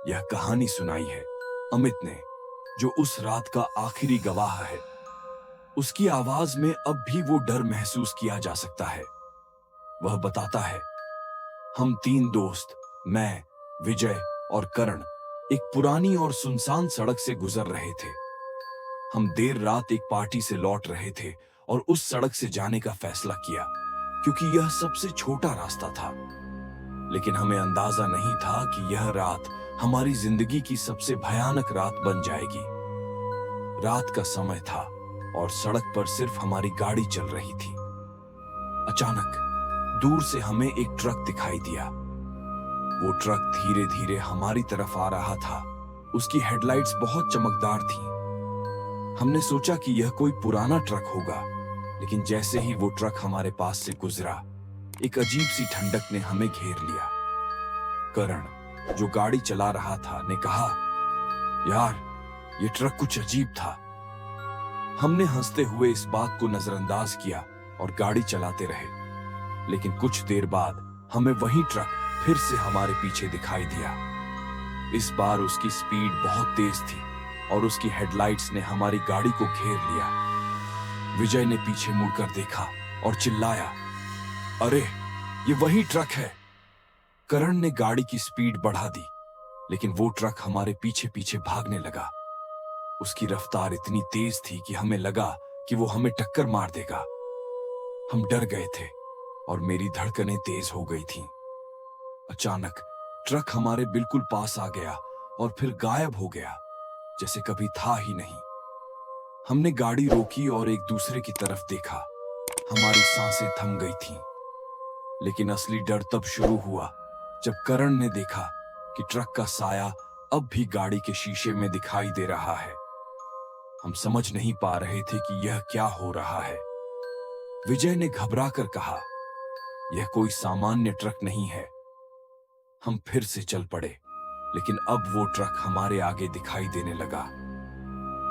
यह कहानी सुनाई है अमित ने, जो उस रात का आखिरी गवाह है। उसकी आवाज में अब भी वो डर महसूस किया जा सकता है। वह बताता है, हम 3 दोस्त, मैं, विजय और करण, एक पुरानी और सुनसान सड़क से गुजर रहे थे। हम देर रात एक पार्टी से लौट रहे थे और उस सड़क से जाने का फैसला किया क्योंकि यह सबसे छोटा रास्ता था। लेकिन हमें अंदाजा नहीं था कि यह रात हमारी जिंदगी की सबसे भयानक रात बन जाएगी। रात का समय था और सड़क पर सिर्फ हमारी गाड़ी चल रही थी। अचानक दूर से हमें एक ट्रक दिखाई दिया। वो ट्रक धीरे धीरे हमारी तरफ आ रहा था। उसकी हेडलाइट्स बहुत चमकदार थीं। हमने सोचा कि यह कोई पुराना ट्रक होगा, लेकिन जैसे ही वो ट्रक हमारे पास से गुजरा, एक अजीब सी ठंडक ने हमें घेर लिया। करण, जो गाड़ी चला रहा था, ने कहा, यार, ये ट्रक कुछ अजीब था। हमने हंसते हुए इस बात को नजरअंदाज किया और गाड़ी चलाते रहे। लेकिन कुछ देर बाद हमें वही ट्रक फिर से हमारे पीछे दिखाई दिया। इस बार उसकी स्पीड बहुत तेज थी और उसकी हेडलाइट्स ने हमारी गाड़ी को घेर लिया। विजय ने पीछे मुड़कर देखा और चिल्लाया, अरे, ये वही ट्रक है। करण ने गाड़ी की स्पीड बढ़ा दी, लेकिन वो ट्रक हमारे पीछे पीछे भागने लगा। उसकी रफ्तार इतनी तेज थी कि हमें लगा कि वो हमें टक्कर मार देगा। हम डर गए थे और मेरी धड़कनें तेज हो गई थीं। अचानक ट्रक हमारे बिल्कुल पास आ गया और फिर गायब हो गया, जैसे कभी था ही नहीं। हमने गाड़ी रोकी और एक दूसरे की तरफ देखा। हमारी सांसें थम गई थीं। लेकिन असली डर तब शुरू हुआ जब करण ने देखा कि ट्रक का साया अब भी गाड़ी के शीशे में दिखाई दे रहा है। हम समझ नहीं पा रहे थे कि यह क्या हो रहा है। विजय ने घबराकर कहा, यह कोई सामान्य ट्रक नहीं है। हम फिर से चल पड़े, लेकिन अब वो ट्रक हमारे आगे दिखाई देने लगा।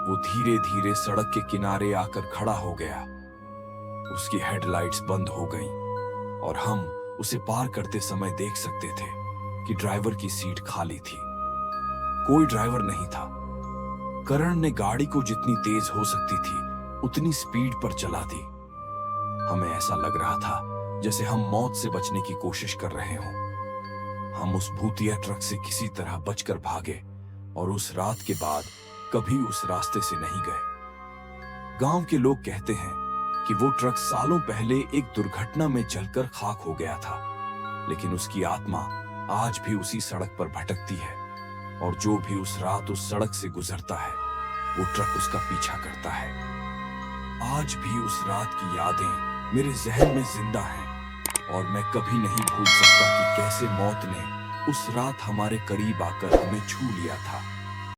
वो धीरे धीरे सड़क के किनारे आकर खड़ा हो गया। उसकी हेडलाइट्स बंद हो गईं और हम उसे पार करते समय देख सकते थे कि ड्राइवर की सीट खाली थी। कोई ड्राइवर नहीं था। करण ने गाड़ी को जितनी तेज हो सकती थी उतनी स्पीड पर चला दी। हमें ऐसा लग रहा था जैसे हम मौत से बचने की कोशिश कर रहे हों। हम उस भूतिया ट्रक से किसी तरह बचकर भागे और उस रात के बाद कभी उस रास्ते से नहीं गए। गांव के लोग कहते हैं कि वो ट्रक सालों पहले एक दुर्घटना में जलकर खाक हो गया था, लेकिन उसकी आत्मा आज भी उसी सड़क पर भटकती है और जो भी उस रात उस सड़क से गुजरता है, वो ट्रक उसका पीछा करता है। आज भी उस रात की यादें मेरे जहन में जिंदा हैं और मैं कभी नहीं भूल सकता कि कैसे मौत ने उस रात हमारे करीब आकर हमें छू लिया था।